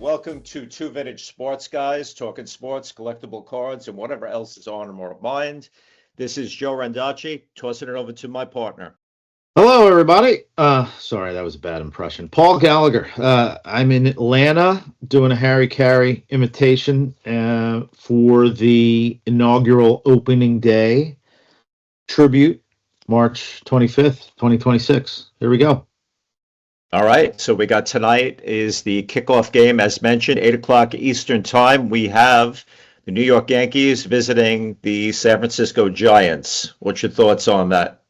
Welcome to Two Vintage Sports Guys, talking sports, collectible cards, and whatever else is on our mind. This is Joe Randacci, tossing it over to my partner. Hello, everybody. Sorry, that was a bad impression. Paul Gallagher. I'm in Atlanta doing a Harry Carey imitation for the inaugural opening day tribute, March 25th, 2026. Here we go. All right, so we got tonight is the kickoff game, as mentioned, 8 o'clock Eastern time. We have the New York Yankees visiting the San Francisco Giants. What's your thoughts on that?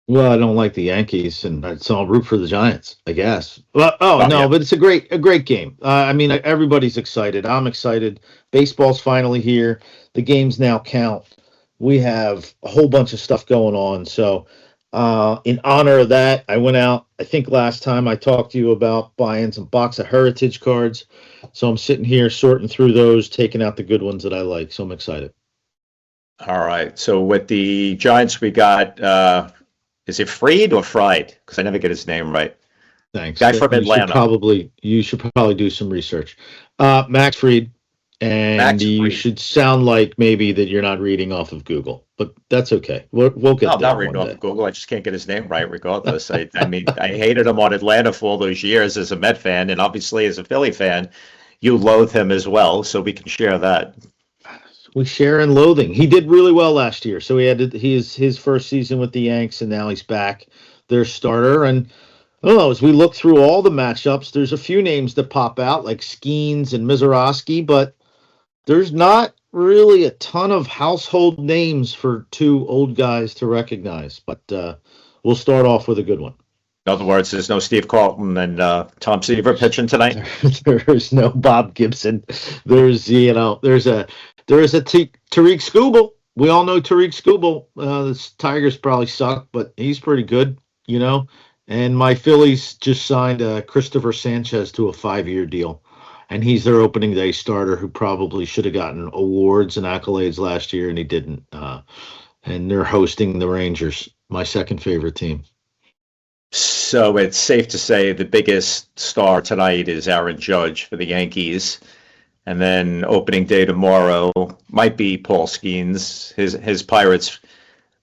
Well, I don't like the Yankees, and so I'll root for the Giants, I guess. Well, Yeah. but it's a great game. I mean, everybody's excited. I'm excited. Baseball's finally here. The games now count. We have a whole bunch of stuff going on. So, in honor of that, I went out. I think last time I talked to you about buying some box of Heritage cards. So I'm sitting here sorting through those, taking out the good ones that I like. So I'm excited. All right, so with the Giants, we got, is it Fried or Fried? Because I never get his name right. Thanks. Guy from Atlanta. You should probably do some research. Max Fried. And you should sound like maybe that you're not reading off of Google, but that's okay. We'll get there. I'm not reading off of Google. I just can't get his name right regardless. I mean, I hated him on Atlanta for all those years as a Met fan, and obviously as a Philly fan, you loathe him as well, so we can share that. We share in loathing. He did really well last year, so his first season with the Yanks, and now he's back, their starter. And I don't know, as we look through all the matchups, there's a few names that pop out, like Skeens and Mizorowski, but there's not really a ton of household names for two old guys to recognize, but we'll start off with a good one. In other words, there's no Steve Carlton and Tom Seaver pitching tonight. There's no Bob Gibson. There's a Tariq Skubal. We all know Tariq Skubal. The Tigers probably suck, but he's pretty good, And my Phillies just signed Christopher Sanchez to a 5-year deal. And he's their opening day starter who probably should have gotten awards and accolades last year, and he didn't. And they're hosting the Rangers, my second favorite team. So it's safe to say the biggest star tonight is Aaron Judge for the Yankees. And then opening day tomorrow might be Paul Skeens, his Pirates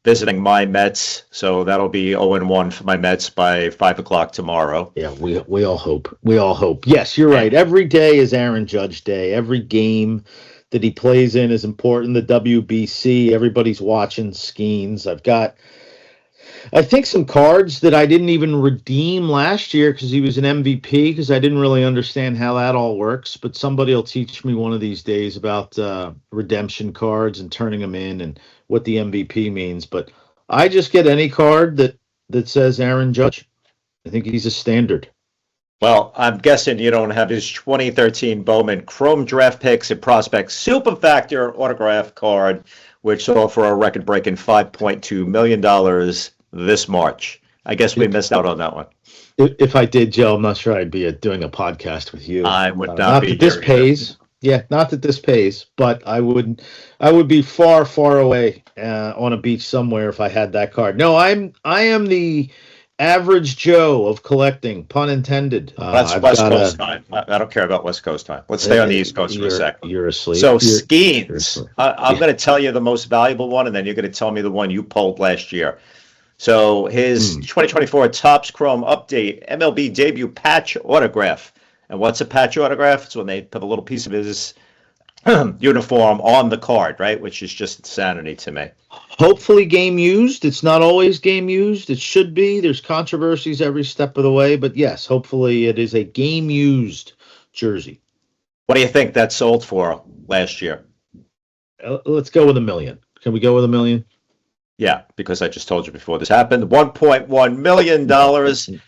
visiting my Mets, so that'll be 0-1 for my Mets by 5 o'clock tomorrow. Yeah, we all hope. We all hope. Yes, you're right. Every day is Aaron Judge Day. Every game that he plays in is important. The WBC, everybody's watching Skeens. I've got, I think, some cards that I didn't even redeem last year because he was an MVP, because I didn't really understand how that all works. But somebody will teach me one of these days about redemption cards and turning them in and what the MVP means. But I just get any card that says Aaron Judge. I think he's a standard. Well, I'm guessing you don't have his 2013 Bowman Chrome Draft Picks and Prospects Super Factor autograph card, which sold for a record-breaking $5.2 million this March. I guess we missed out on that one. If I did, Joe, I'm not sure I'd be doing a podcast with you. I would not not be. That this pays. Yeah, not that this pays, but I would be far, far away on a beach somewhere if I had that card. No, I am the average Joe of collecting, pun intended. That's West Coast time. I don't care about West Coast time. Let's stay on the East Coast for a second. You're asleep. So Skeens, I'm going to tell you the most valuable one, and then you're going to tell me the one you pulled last year. So his 2024 Topps Chrome Update MLB debut patch autograph. And what's a patch autograph? It's when they put a little piece of his uniform on the card, right? Which is just insanity to me. Hopefully game used. It's not always game used. It should be. There's controversies every step of the way. But yes, hopefully it is a game used jersey. What do you think that sold for last year? Let's go with $1 million. Can we go with $1 million? Yeah, because I just told you before this happened, $1.1 million,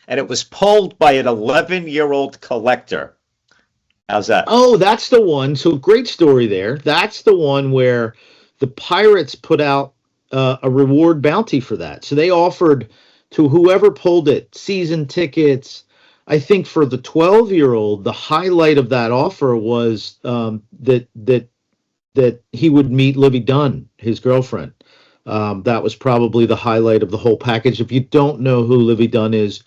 and it was pulled by an 11-year-old collector. How's that? Oh, that's the one. So great story there. That's the one where the Pirates put out a reward bounty for that. So they offered to whoever pulled it season tickets. I think for the 12-year-old, the highlight of that offer was that he would meet Livy Dunn, his girlfriend. That was probably the highlight of the whole package. If you don't know who Livy Dunn is,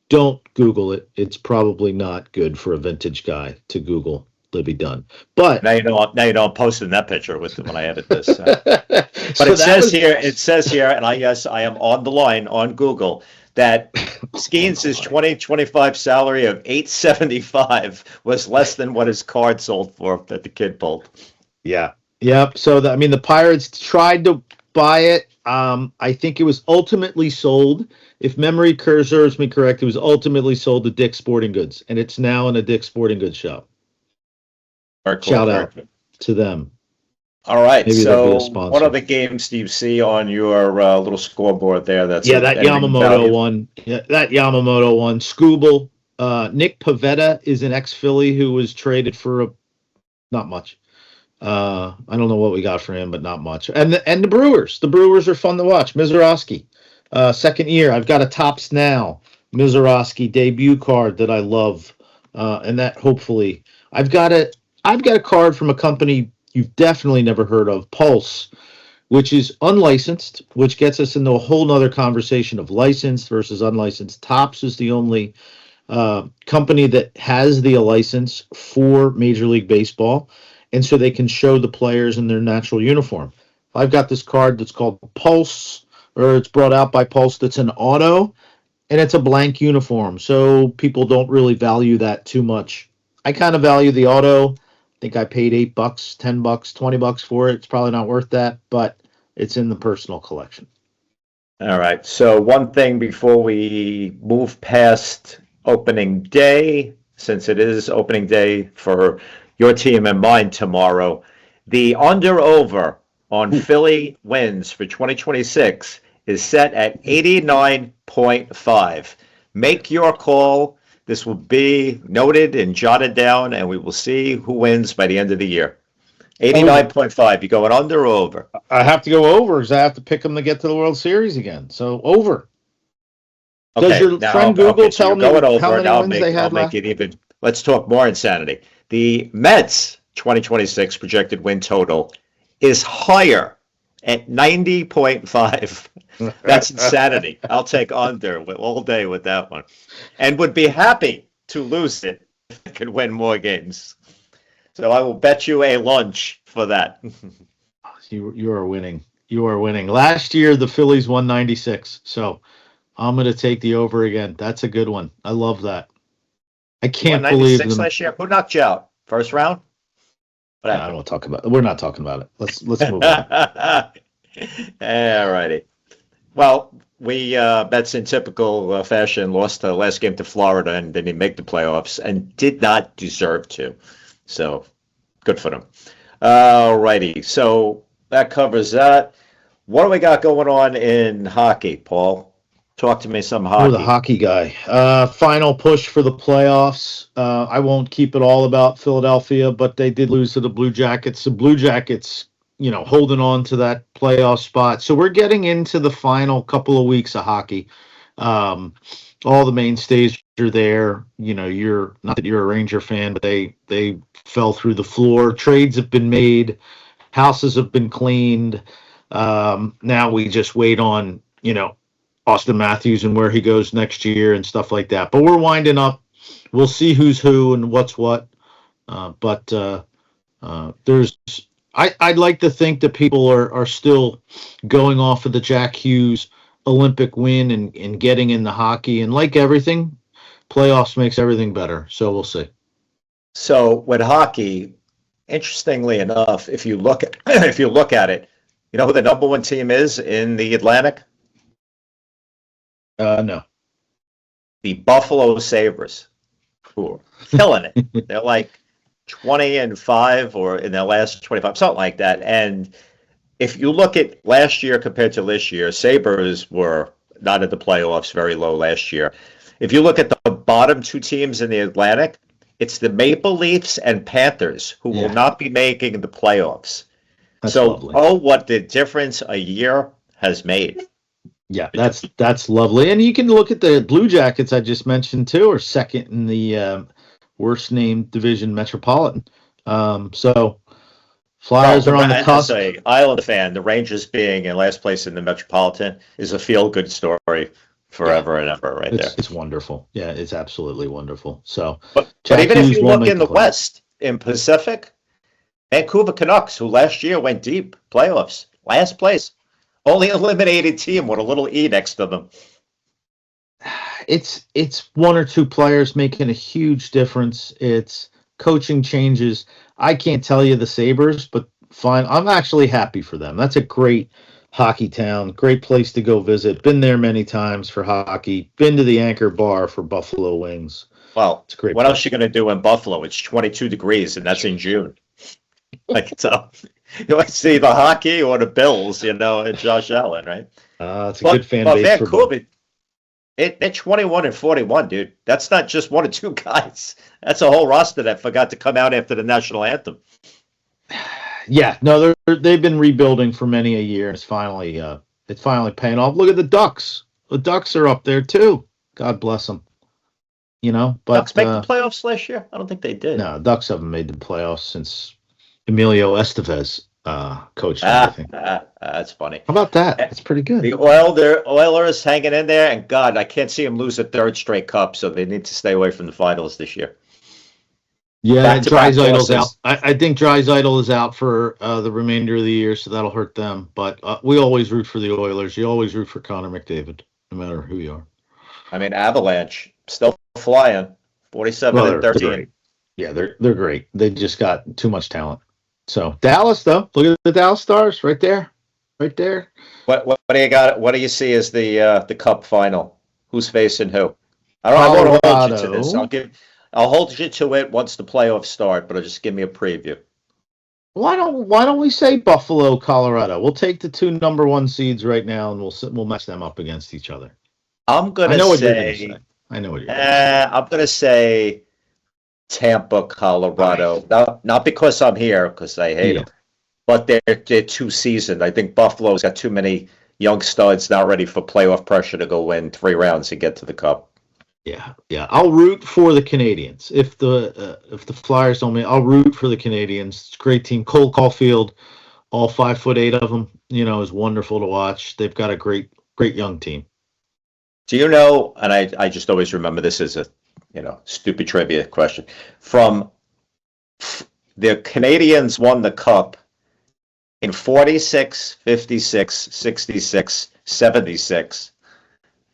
don't Google it. It's probably not good for a vintage guy to Google Libby Dunn. But Now you know. Now you know I'm posting that picture with when I edit this. But so it says here. It says here, and I am on the line on Google that Skeens' 2025 salary of $875 was less than what his card sold for that the kid pulled. Yeah. Yep. So the Pirates tried to buy it. I think it was ultimately sold. If memory serves me correct, it was ultimately sold to Dick's Sporting Goods, and it's now in a Dick's Sporting Goods shop. Cool, Shout out to them. All right. Maybe so what other games do you see on your little scoreboard there? That's that Yamamoto one. Yeah, that Yamamoto one. Scooble. Nick Pivetta is an ex-Philly who was traded for not much. I don't know what we got for him, but not much. And the Brewers. The Brewers are fun to watch. Mizorowski, second year. I've got a Topps Now Mizorowski debut card that I love, and that hopefully I've got a card from a company you've definitely never heard of, Pulse, which is unlicensed, which gets us into a whole nother conversation of licensed versus unlicensed. Topps is the only company that has the license for Major League Baseball, and so they can show the players in their natural uniform. I've got this card that's called Pulse, or it's brought out by Pulse, that's an auto, and it's a blank uniform, so people don't really value that too much. I kind of value the auto. I think I paid $8, $10, $20 for it. It's probably not worth that, but it's in the personal collection. All right. So one thing before we move past opening day, since it is opening day for your team and mine tomorrow, the under-over on Philly wins for 2026 is set at 89.5. Make your call. This will be noted and jotted down, and we will see who wins by the end of the year. 89.5. You going under or over? I have to go over because I have to pick them to get to the World Series again. So over. Okay, does your friend Google tell me how many wins they had left? Make it even. Let's talk more insanity. The Mets 2026 projected win total is higher at 90.5. That's insanity. I'll take under all day with that one, and would be happy to lose it if I could win more games. So I will bet you a lunch for that. You are winning. You are winning. Last year the Phillies won 96, so I'm going to take the over again. That's a good one. I love that. I can't believe them. Last year. Who knocked you out? First round? I don't talk about it. We're not talking about it. Let's move on. All righty. Well, we Mets in typical fashion lost the last game to Florida and didn't make the playoffs and did not deserve to. So good for them. All righty. So that covers that. What do we got going on in hockey, Paul? Talk to me some hockey. Oh, the hockey guy. Final push for the playoffs. I won't keep it all about Philadelphia, but they did lose to the Blue Jackets. The Blue Jackets, holding on to that playoff spot. So we're getting into the final couple of weeks of hockey. All the mainstays are there. You're not that you're a Ranger fan, but they fell through the floor. Trades have been made. Houses have been cleaned. Now we just wait on, Austin Matthews and where he goes next year and stuff like that. But we're winding up. We'll see who's who and what's what. But I'd like to think that people are still going off of the Jack Hughes Olympic win and getting in the hockey. And like everything, playoffs makes everything better. So we'll see. So with hockey, interestingly enough, if you look at it, you know who the number one team is in the Atlantic? No. The Buffalo Sabres, who are killing it. They're like 20-5 or in their last 25, something like that. And if you look at last year compared to this year, Sabres were not at the playoffs, very low last year. If you look at the bottom two teams in the Atlantic, it's the Maple Leafs and Panthers who will not be making the playoffs. That's lovely. What the difference a year has made. Yeah, that's lovely. And you can look at the Blue Jackets I just mentioned too, are second in the worst named division, Metropolitan. So Flyers are on the cusp. As an Island fan, the Rangers being in last place in the Metropolitan is a feel-good story forever and ever right there. It's wonderful. Yeah, it's absolutely wonderful. So, But Jack even if Hughes you won't look make in the the playoffs. West, in Pacific, Vancouver Canucks, who last year went deep playoffs, last place, only eliminated team with a little E next to them. It's one or two players making a huge difference. It's coaching changes. I can't tell you the Sabres, but fine. I'm actually happy for them. That's a great hockey town, great place to go visit. Been there many times for hockey. Been to the Anchor Bar for Buffalo Wings. Well, It's a great what place. else are you going to do in Buffalo? It's 22 degrees, and that's in June. Like, so you want to see the hockey or the Bills, and Josh Allen, right? It's a good fan but base for both. Vancouver, they're 21 and 41, dude. That's not just one or two guys. That's a whole roster that forgot to come out after the national anthem. Yeah, no, they've been rebuilding for many a year. It's finally paying off. Look at the Ducks. The Ducks are up there too. God bless them. But Ducks make the playoffs last year? I don't think they did. No, Ducks haven't made the playoffs since Emilio Estevez coached everything. That's funny. How about that? That's pretty good. The Oilers hanging in there, and God, I can't see them lose a third straight cup, so they need to stay away from the finals this year. Yeah, Back-to-back Dreisaitl's out. losses. I think Draisaitl is out for the remainder of the year, so that'll hurt them. But we always root for the Oilers. You always root for Connor McDavid, no matter who you are. I mean, Avalanche still flying, 47 Well, and they're 13. great. Yeah, they're great. They just got too much talent. So Dallas, though, look at the Dallas Stars right there. What do you got? What do you see as the Cup final? Who's facing who? I won't hold you to this. I'll hold you to it once the playoffs start, but just give me a preview. Why don't we say Buffalo, Colorado? We'll take the two number one seeds right now, and we'll match them up against each other. I'm gonna I know what you're say. gonna say. I know what you're gonna say. I'm gonna say Tampa, Colorado. Not because I'm here, because I hate them, but they're too seasoned. I think Buffalo's got too many young studs not ready for playoff pressure to go win 3 rounds and get to the Cup. Yeah. I'll root for the Canadians. If the Flyers don't make, I'll root for the Canadians. It's a great team. Cole Caulfield, all 5'8" of them, is wonderful to watch. They've got a great young team. Do you know? And I just always remember this as a stupid trivia question. From the Canadians won the Cup in 46, 56, 66, 76,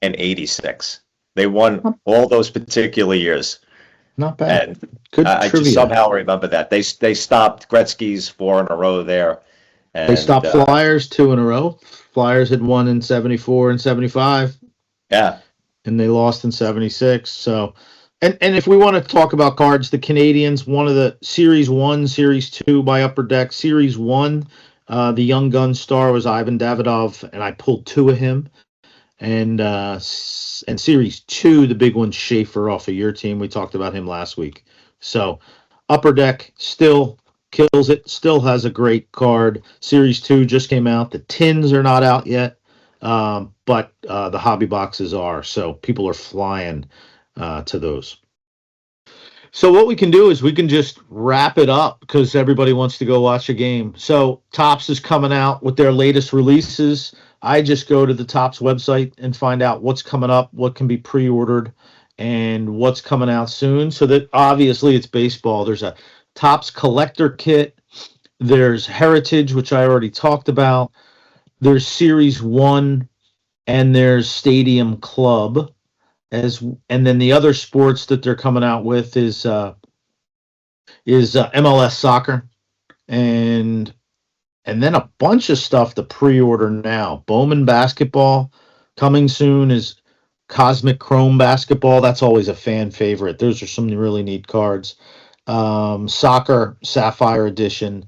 and 86. They won all those particular years. Not bad. And Good I trivia. just somehow remember that. They stopped Gretzky's 4 in a row there. And, they stopped Flyers 2 in a row. Flyers had won in 74 and 75. Yeah. And they lost in 76. So, and if we want to talk about cards, the Canadians, one of the Series 1, Series 2 by Upper Deck. Series 1, the young gun star was Ivan Davidov, and I pulled 2 of him. And Series 2, the big one, Schaefer off of your team. We talked about him last week. So Upper Deck still kills it, still has a great card. Series 2 just came out. The tins are not out yet, but the hobby boxes are. So people are flying to those. So what we can do is we can just wrap it up because everybody wants to go watch a game. So Topps is coming out with their latest releases. I just go to the Topps website and find out what's coming up, what can be pre-ordered, and what's coming out soon. So that obviously it's baseball. There's a Topps collector kit. There's Heritage, which I already talked about. There's Series 1, and there's Stadium Club. And then the other sports that they're coming out with is MLS soccer, and then a bunch of stuff to pre-order now. Bowman basketball coming soon is Cosmic Chrome basketball. That's always a fan favorite. Those are some really neat cards. Soccer Sapphire Edition,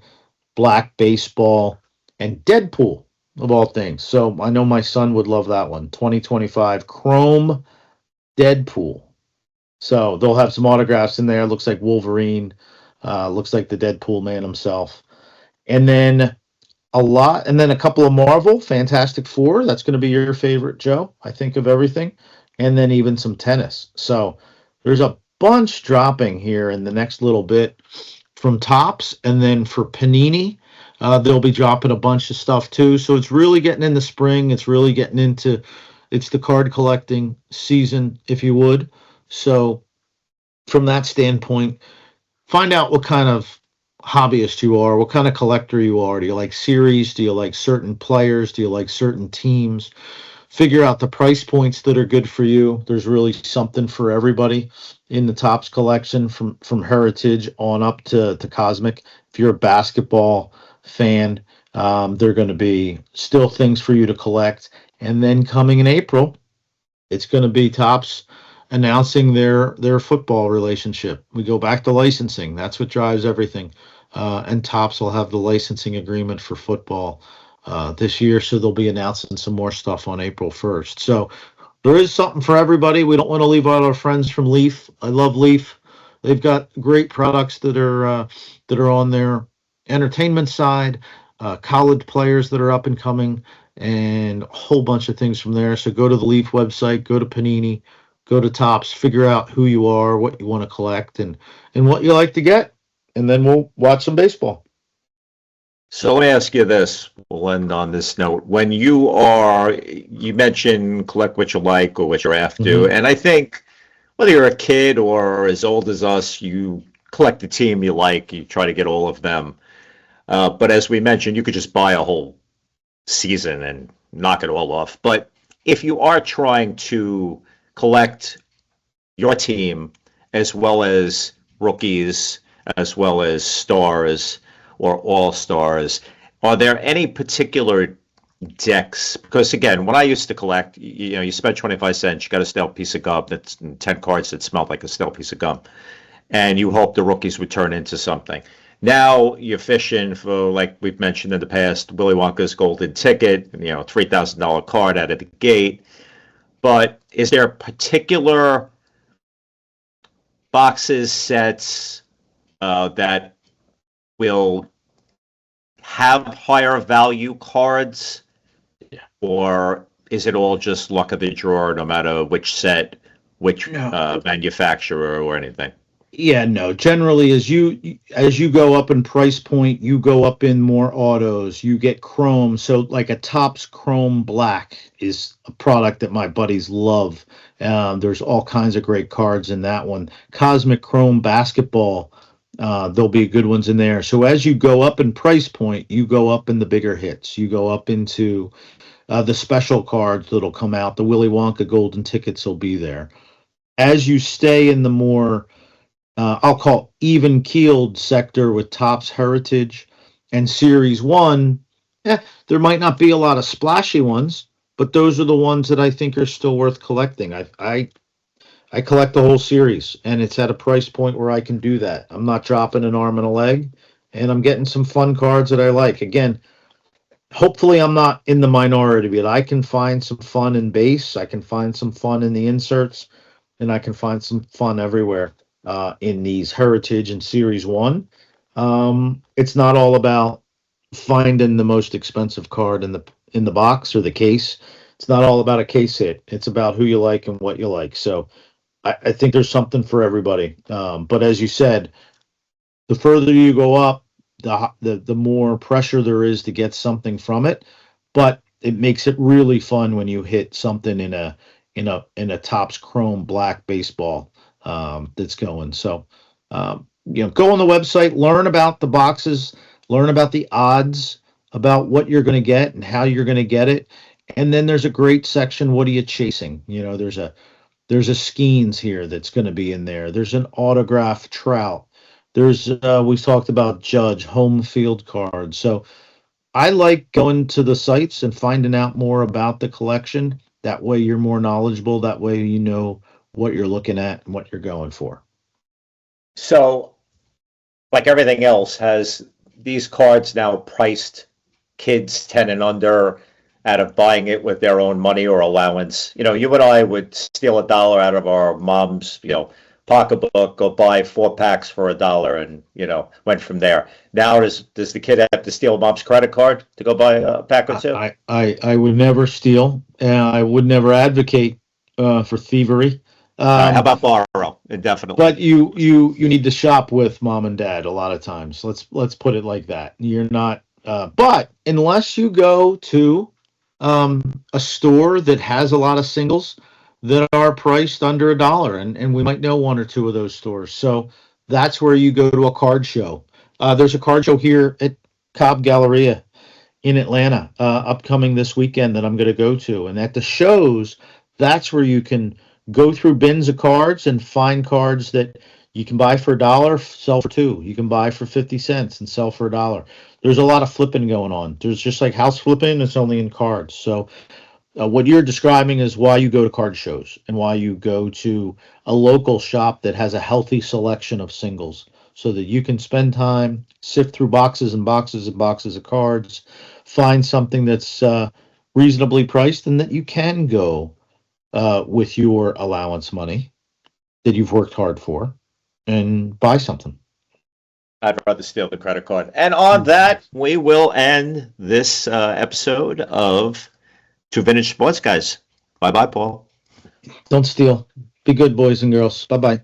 Black Baseball, and Deadpool of all things. So I know my son would love that one. 2025 Chrome Deadpool. So they'll have some autographs in there. Looks like Wolverine. Looks like the Deadpool man himself. And then a couple of Marvel, Fantastic Four. That's going to be your favorite, Joe, I think, of everything. And then even some tennis. So there's a bunch dropping here in the next little bit from Topps. And then for Panini, they'll be dropping a bunch of stuff too. So it's really getting into spring. It's It's the card collecting season, if you would. So from that standpoint, find out what kind of hobbyist you are, what kind of collector you are. Do you like series? Do you like certain players? Do you like certain teams? Figure out the price points that are good for you. There's really something for everybody in the Topps collection, from Heritage on up to Cosmic. If you're a basketball fan, there are going to be still things for you to collect. And then coming in April, it's going to be Topps announcing their football relationship. We go back to licensing. That's what drives everything. And Topps will have the licensing agreement for football this year, so they'll be announcing some more stuff on April 1st. So there is something for everybody. We don't want to leave out our friends from Leaf. I love Leaf. They've got great products that are on their entertainment side, college players that are up and coming, and a whole bunch of things from there. So go to the Leaf website, go to Panini, go to Topps, figure out who you are, what you want to collect, and what you like to get, and then we'll watch some baseball. So let me ask you this. We'll end on this note. When you mentioned collect what you like or what you're after, Mhm. and I think whether you're a kid or as old as us, you collect the team you like, you try to get all of them. But as we mentioned, you could just buy a whole season and knock it all off. But if you are trying to collect your team as well as rookies, as well as stars or all stars, are there any particular decks? Because again, when I used to collect, you spent 25 cents, you got a stale piece of gum that's 10 cards that smelled like a stale piece of gum, and you hope the rookies would turn into something. Now you're fishing for, like we've mentioned in the past, Willy Wonka's golden ticket, $3,000 card out of the gate. But is there particular boxes, sets that will have higher value cards? Yeah. Or is it all just luck of the draw, no matter which set, which manufacturer or anything? Yeah, no. Generally, as you go up in price point, you go up in more autos. You get chrome. So, like a Topps Chrome Black is a product that my buddies love. There's all kinds of great cards in that one. Cosmic Chrome Basketball. There'll be good ones in there. So as you go up in price point, you go up in the bigger hits. You go up into the special cards that'll come out. The Willy Wonka golden tickets will be there. As you stay in the more I'll call even keeled sector with Topps Heritage and Series 1, there might not be a lot of splashy ones, but those are the ones that I think are still worth collecting. I collect the whole series, and it's at a price point where I can do that. I'm not dropping an arm and a leg, and I'm getting some fun cards that I like. Again, hopefully I'm not in the minority, but I can find some fun in base. I can find some fun in the inserts, and I can find some fun everywhere in these Heritage and Series 1. It's not all about finding the most expensive card in the box or the case. It's not all about a case hit. It's about who you like and what you like. So I think there's something for everybody. But as you said, the further you go up, the more pressure there is to get something from it. But it makes it really fun when you hit something in a Topps Chrome Black baseball that's going. So, go on the website, learn about the boxes, learn about the odds, about what you're going to get and how you're going to get it. And then there's a great section. What are you chasing? There's a Skeens here that's going to be in there. There's an autograph Trout. There's we talked about Judge home field cards. So I like going to the sites and finding out more about the collection. That way you're more knowledgeable. That way you know what you're looking at and what you're going for. So, like everything else, has these cards now priced kids 10 and under out of buying it with their own money or allowance? You and I would steal $1 out of our mom's, pocketbook, go buy 4 packs for $1 and, went from there. Now, does the kid have to steal mom's credit card to go buy a pack or two? I would never steal. I would never advocate for thievery. How about borrow indefinitely? But you need to shop with mom and dad a lot of times. Let's put it like that. You're not. But unless you go to a store that has a lot of singles that are priced under $1, and we might know one or two of those stores. So that's where you go to a card show. There's a card show here at Cobb Galleria in Atlanta, upcoming this weekend that I'm going to go to. And at the shows, that's where you can go through bins of cards and find cards that you can buy for $1, sell for $2. You can buy for 50 cents and sell for $1. There's a lot of flipping going on. There's just like house flipping, it's only in cards. So what you're describing is why you go to card shows and why you go to a local shop that has a healthy selection of singles so that you can spend time, sift through boxes and boxes and boxes of cards, find something that's reasonably priced, and that you can go with your allowance money that you've worked hard for and buy something. I'd rather steal the credit card. And on that, we will end this episode of Two Vintage Sports Guys. Bye-bye, Paul. Don't steal. Be good, boys and girls. Bye-bye.